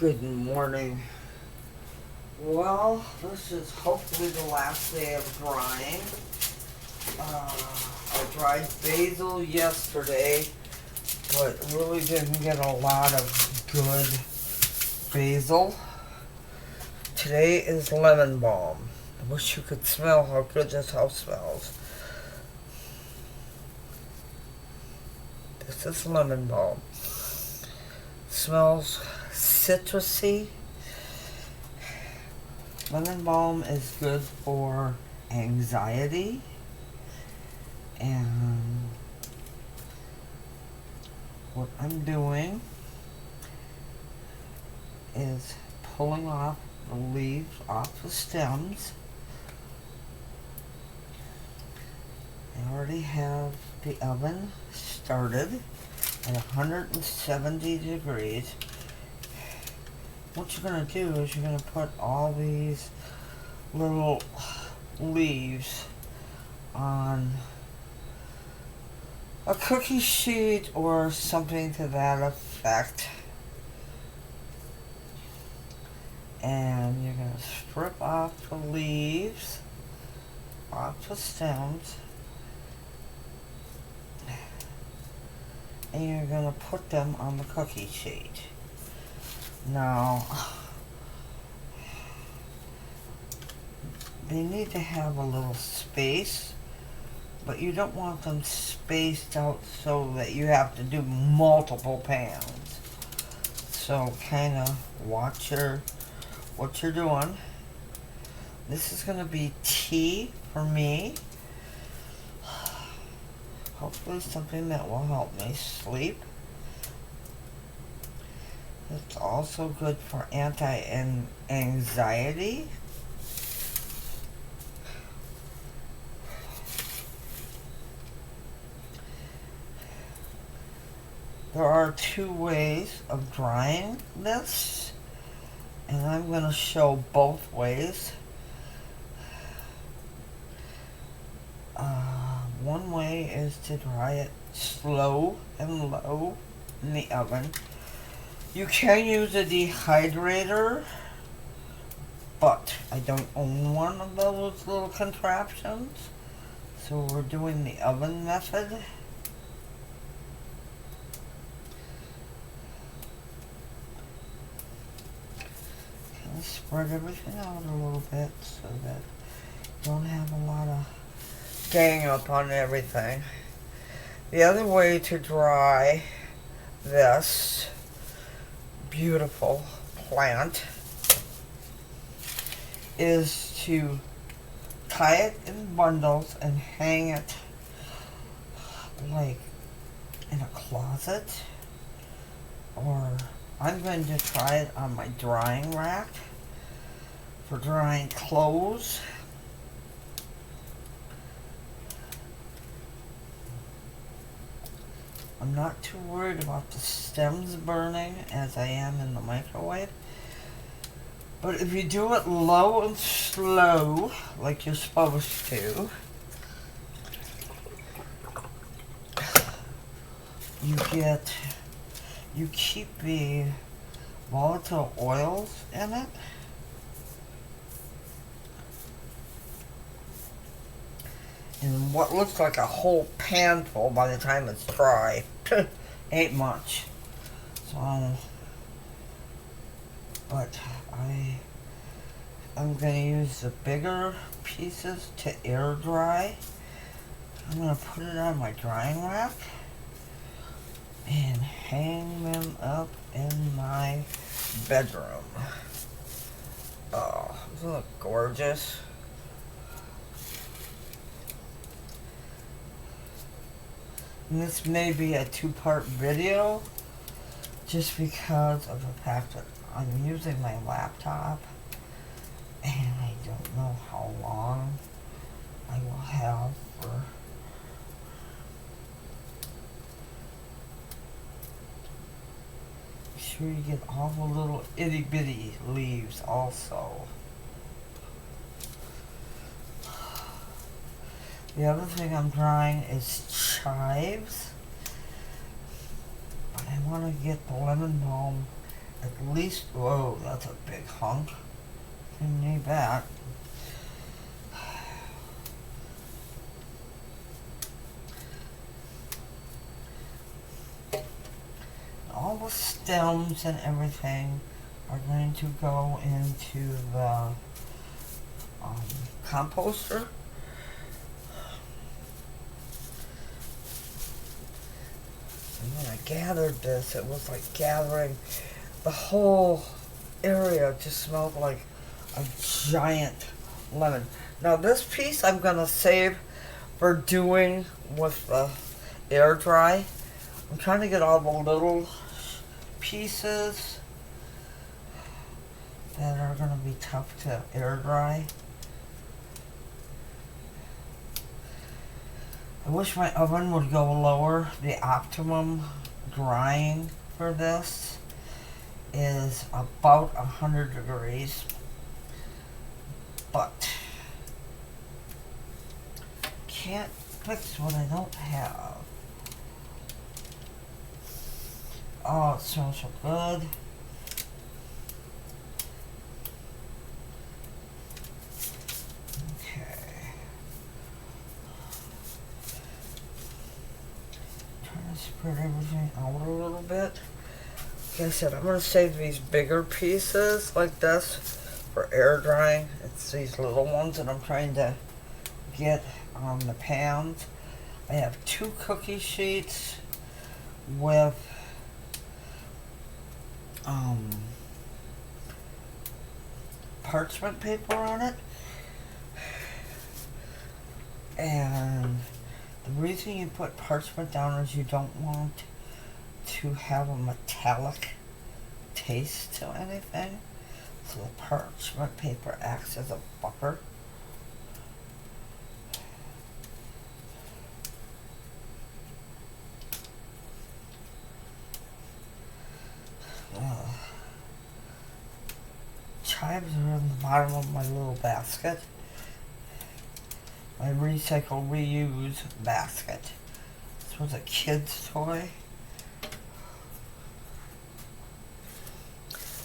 Good morning. Well, this is hopefully the last day of drying. I dried basil yesterday, but really didn't get a lot of good basil. Today is lemon balm. I wish you could smell how good this house smells. This is lemon balm. Smells citrusy. Lemon balm is good for anxiety, and what I'm doing is pulling off the leaves off the stems. I already have the oven started at 170 degrees. What you're going to do is you're going to put all these little leaves on a cookie sheet or something to that effect. And you're going to strip off the leaves off the stems. And you're going to put them on the cookie sheet. Now, they need to have a little space, but you don't want them spaced out so that you have to do multiple pans. So kind of watch what you're doing. This is going to be tea for me. Hopefully something that will help me sleep. It's also good for anti-anxiety. There are two ways of drying this, and I'm going to show both ways. One way is to dry it slow and low in the oven. You can use a dehydrator, but I don't own one of those little contraptions, so we're doing the oven method. Kind of spread everything out a little bit so that you don't have a lot of gang up on everything. The other way to dry this beautiful plant is to tie it in bundles and hang it like in a closet, or I'm going to try it on my drying rack for drying clothes. I'm not too worried about the stems burning as I am in the microwave. But if you do it low and slow, like you're supposed to, you keep the volatile oils in it. And what looks like a whole pan full by the time it's dry ain't much. So, but I'm going to use the bigger pieces to air dry. I'm going to put it on my drying rack and hang them up in my bedroom. Oh, doesn't it look gorgeous? And this may be a two-part video just because of the fact that I'm using my laptop and I don't know how long I will have for be sure you get all the little itty-bitty leaves also. The other thing I'm drying is chives. I want to get the lemon balm at least, whoa, that's a big hunk. Didn't need that. All the stems and everything are going to go into the composter. And when I gathered this, it was like gathering the whole area. Just smelled like a giant lemon. Now this piece I'm gonna save for doing with the air dry. I'm trying to get all the little pieces that are gonna be tough to air dry. I wish my oven would go lower. The optimum drying for this is about 100 degrees. But can't fix what I don't have. Oh, it smells so good. Spread everything out a little bit. Like I said, I'm going to save these bigger pieces like this for air drying. It's these little ones that I'm trying to get on the pans. I have 2 cookie sheets with parchment paper on it. And the reason you put parchment down is you don't want to have a metallic taste to anything. So the parchment paper acts as a buffer. Chives are in the bottom of my little basket. My recycle reuse basket. This was a kid's toy.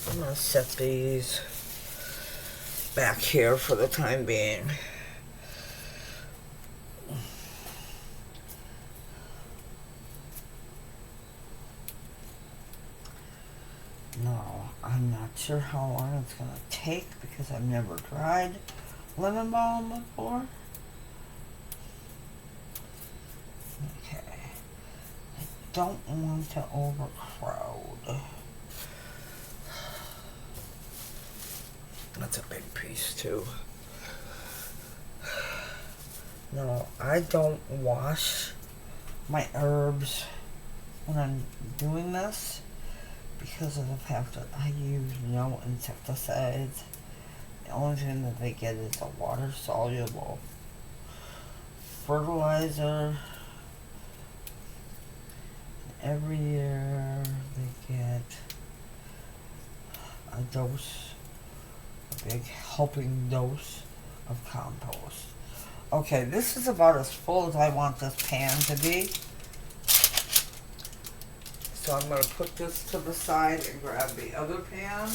I'm going to set these back here for the time being. No, I'm not sure how long it's going to take because I've never tried lemon balm before. Okay. I don't want to overcrowd. That's a big piece too. No, I don't wash my herbs when I'm doing this because of the fact that I use no insecticides. The only thing that they get is a water-soluble fertilizer. Every year they get a dose, a big helping dose of compost. Okay, this is about as full as I want this pan to be. So I'm going to put this to the side and grab the other pan.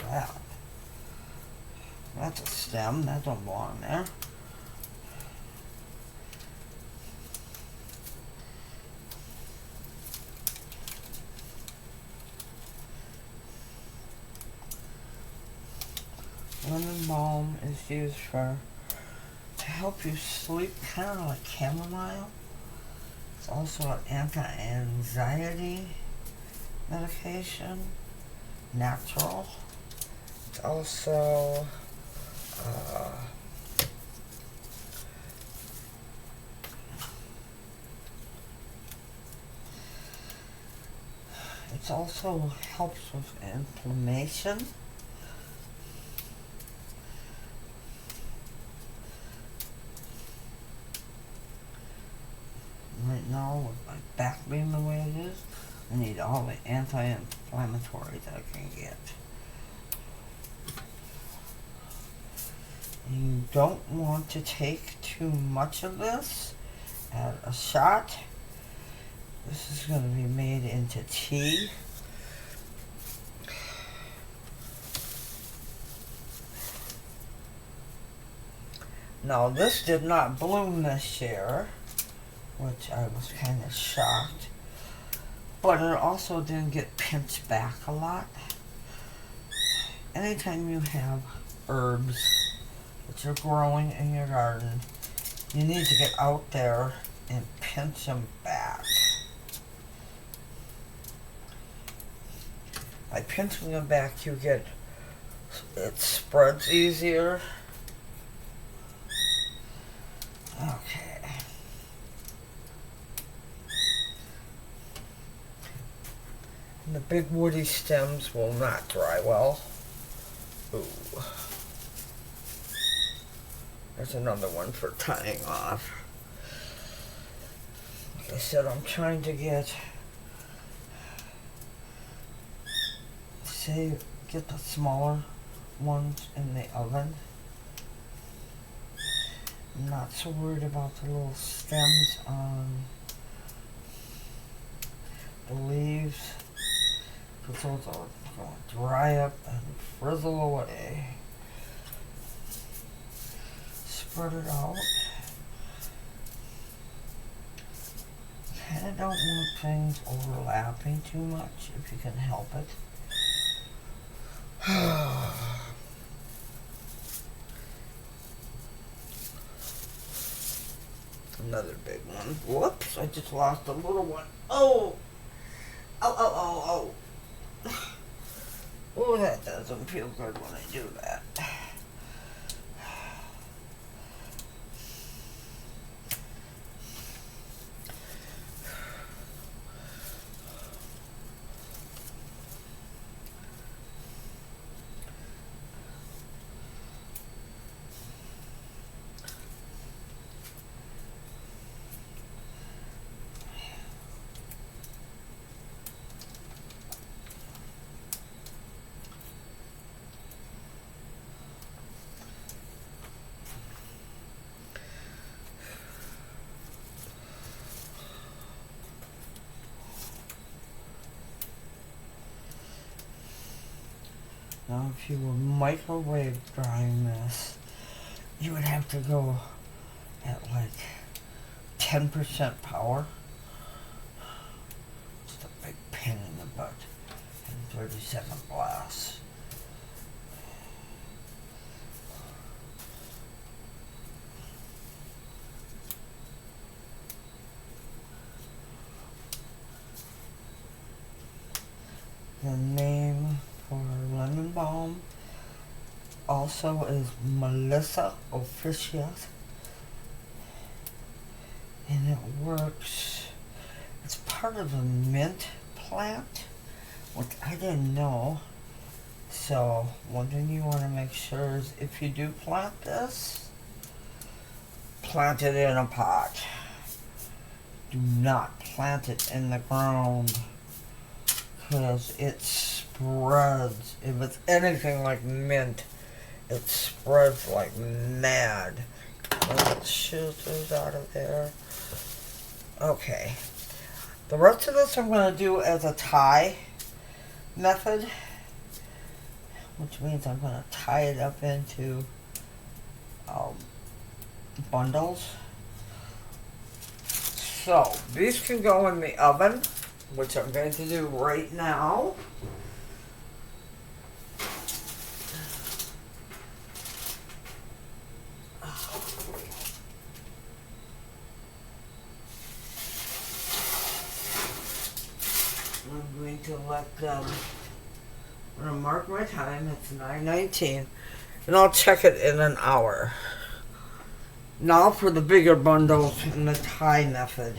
Wow. That's a stem. That don't belong there. Lemon balm is used to help you sleep, kind of like chamomile. It's also an anti-anxiety medication, natural. It's also helps with inflammation. Right now, with my back being the way it is, I need all the anti-inflammatories I can get. You don't want to take too much of this. Add a shot. This is going to be made into tea. Now this did not bloom this year, which I was kind of shocked. But it also didn't get pinched back a lot. Anytime you have herbs that you're growing in your garden, you need to get out there and pinch them back. By pinching them back, you get, it spreads easier. Okay. And the big woody stems will not dry well. Ooh. There's another one for tying off. Like I said, I'm trying to get the smaller ones in the oven. I'm not so worried about the little stems on the leaves, because those are going to dry up and frizzle away. Spread it out. Kind of don't want things overlapping too much if you can help it. Another big one. Whoops, I just lost a little one. Oh! Oh. Oh, that doesn't feel good when I do that. Now, if you were microwave drying this, you would have to go at like 10% power. Just a big pain in the butt. And 30-second blast. The name for lemon balm also is Melissa officiosa, and it works. It's part of a mint plant, which I didn't know. So one thing you want to make sure is if you do plant this, plant it in a pot. Do not plant it in the ground, because it spreads. If it's anything like mint, it spreads like mad. Let's shoot those out of there. Okay. The rest of this I'm going to do as a tie method, which means I'm going to tie it up into bundles. So, these can go in the oven, which I'm going to do right now. I'm going to let them, I'm going to mark my time, it's 9:19, and I'll check it in an hour. Now for the bigger bundles in the tie method.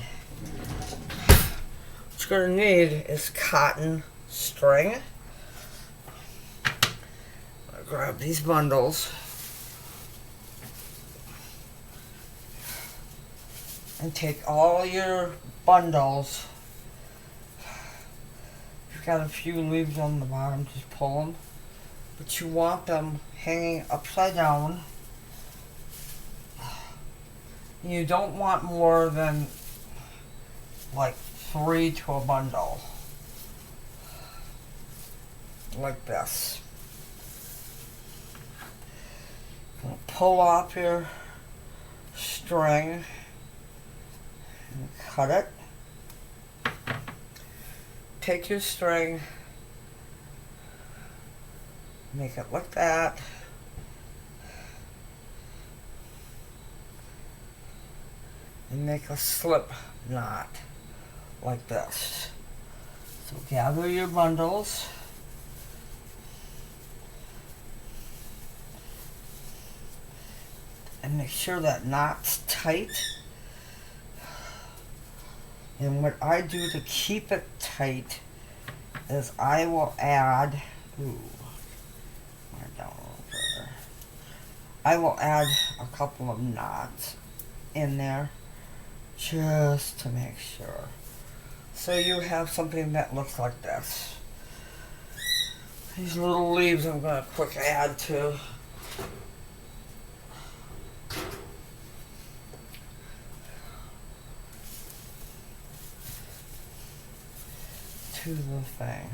What you're going to need is cotton string. I'll grab these bundles and take all your bundles. If you've got a few leaves on the bottom, just pull them. But you want them hanging upside down You don't want more than like 3 to a bundle. Like this. Pull off your string and cut it. Take your string, make it like that. And make a slip knot like this. So gather your bundles. And make sure that knot's tight. And what I do to keep it tight is I will add, I will add a couple of knots in there just to make sure. So you have something that looks like this. These little leaves I'm going to quick add to the thing.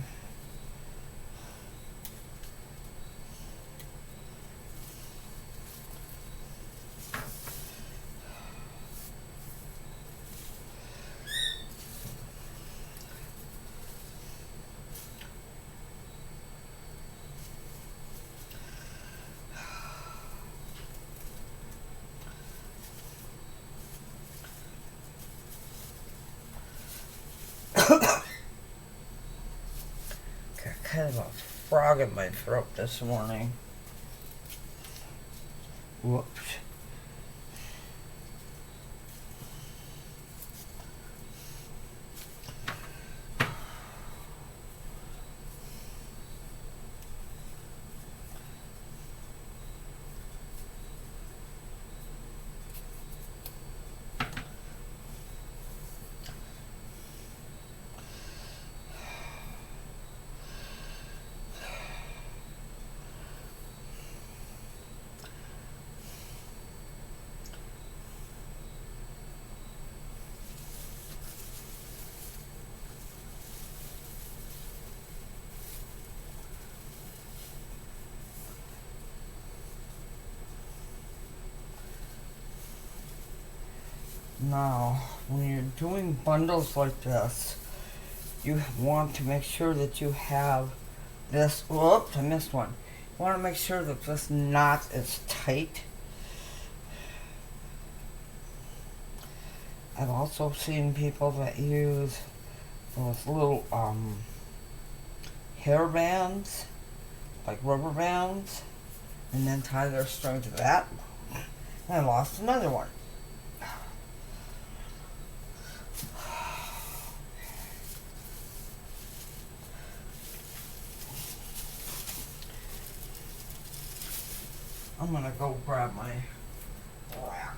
Kind of a frog in my throat this morning. Whoops. Now, when you're doing bundles like this, you want to make sure that you have this, whoops, I missed one. You want to make sure that this knot is tight. I've also seen people that use those little hair bands, like rubber bands, and then tie their string to that. And I lost another one. I'm gonna go grab my rack.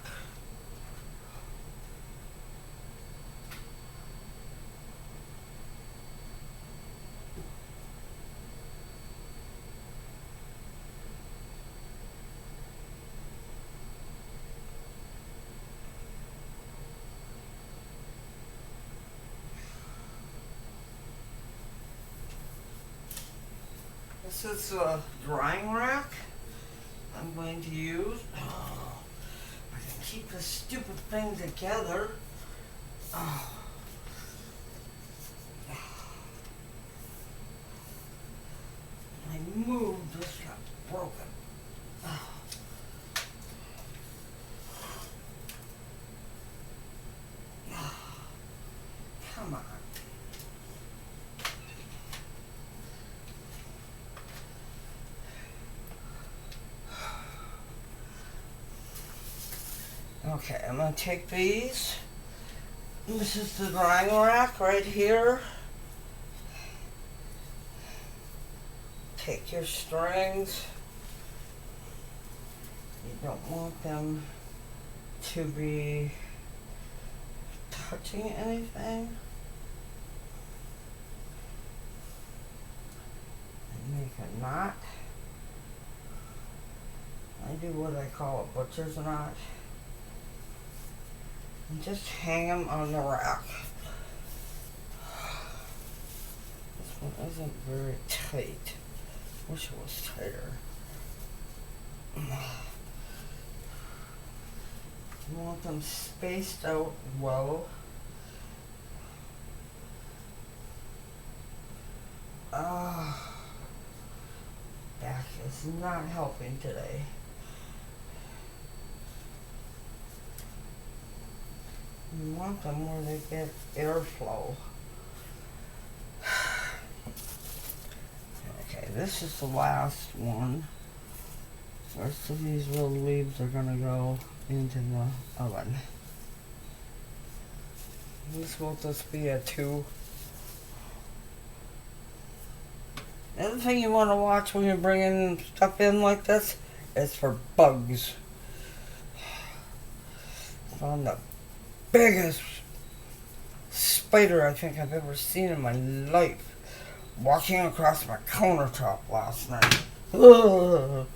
This is a drying rack I'm going to use. Oh, I can keep this stupid thing together. Oh. I moved, this got broken. Oh. Come on. Okay, I'm going to take these. This is the drying rack right here. Take your strings. You don't want them to be touching anything. And make a knot. I do what I call a butcher's knot. and just hang them on the rack. This one isn't very tight. Wish it was tighter. You want them spaced out well. Back is not helping today. You want them where they get airflow. Okay, this is the last one. The rest of these little leaves are gonna go into the oven. This will just be a 2. The other thing you want to watch when you're bringing stuff in like this is for bugs. Found the biggest spider I think I've ever seen in my life walking across my countertop last night. Ugh.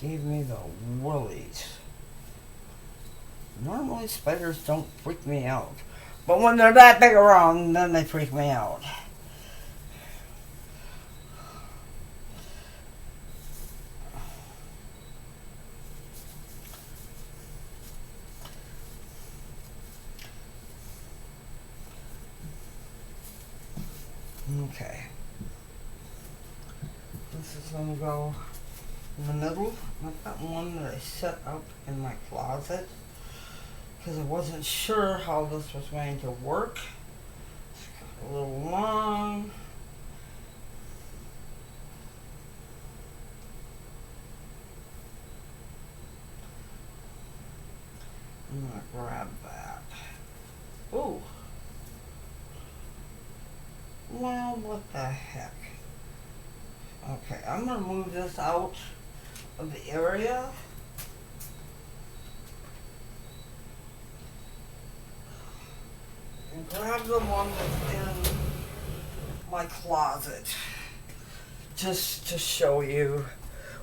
Gave me the willies. Normally spiders don't freak me out, but when they're that big around, then they freak me out. Okay. This is gonna go in the middle. I've got one that I set up in my closet because I wasn't sure how this was going to work. It's got a little long. I'm gonna grab that. Ooh. Well, what the heck? Okay, I'm gonna move this out of the area. And grab the one that's in my closet. Just to show you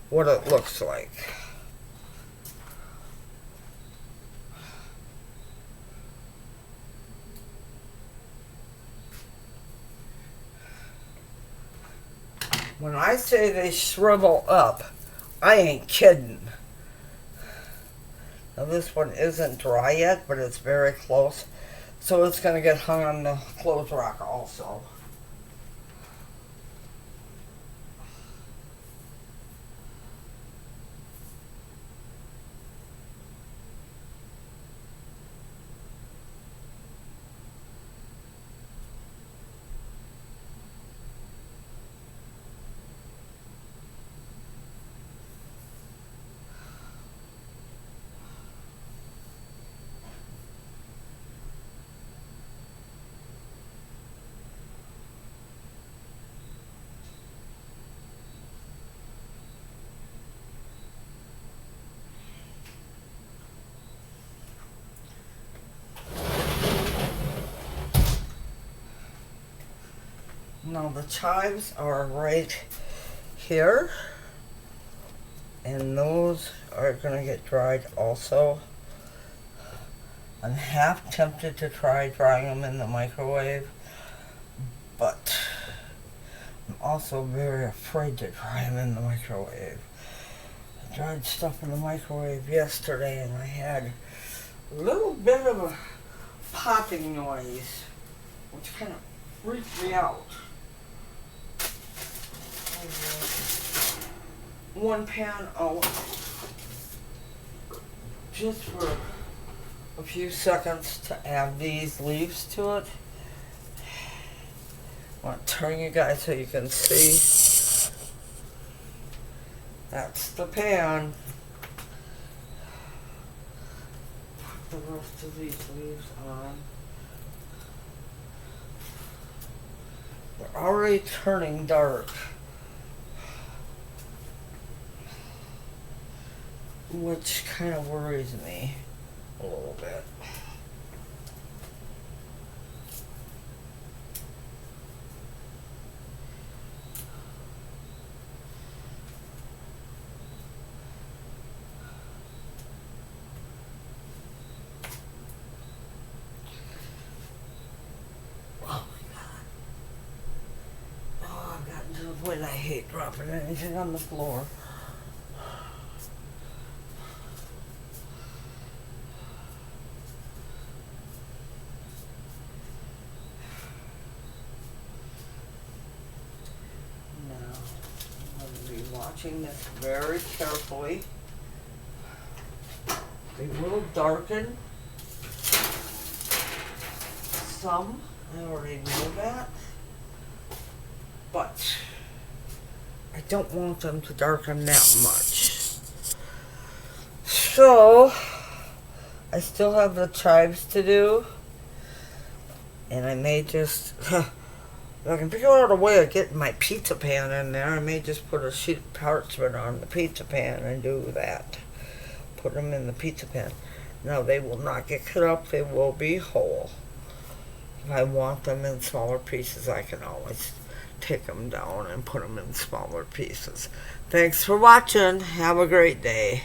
what it looks like. When I say they shrivel up, I ain't kidding. Now this one isn't dry yet, but it's very close. So it's going to get hung on the clothes rack also. Now the chives are right here, and those are going to get dried also. I'm half tempted to try drying them in the microwave, but I'm also very afraid to try them in the microwave. I tried stuff in the microwave yesterday and I had a little bit of a popping noise, which kind of freaked me out. One pan out just for a few seconds to add these leaves to it. I want to turn you guys so you can see. That's the pan. Put the rest of these leaves on. They're already turning dark, which kind of worries me a little bit. Boy, I hate dropping anything on the floor. Now, I'm going to be watching this very carefully. They will darken some. I already know that. But I don't want them to darken that much. So I still have the chives to do. And I may just, if I can figure out a way of getting my pizza pan in there, I may just put a sheet of parchment on the pizza pan and do that. Put them in the pizza pan. Now they will not get cut up, they will be whole. If I want them in smaller pieces, I can always take them down and put them in smaller pieces. Thanks for watching. Have a great day.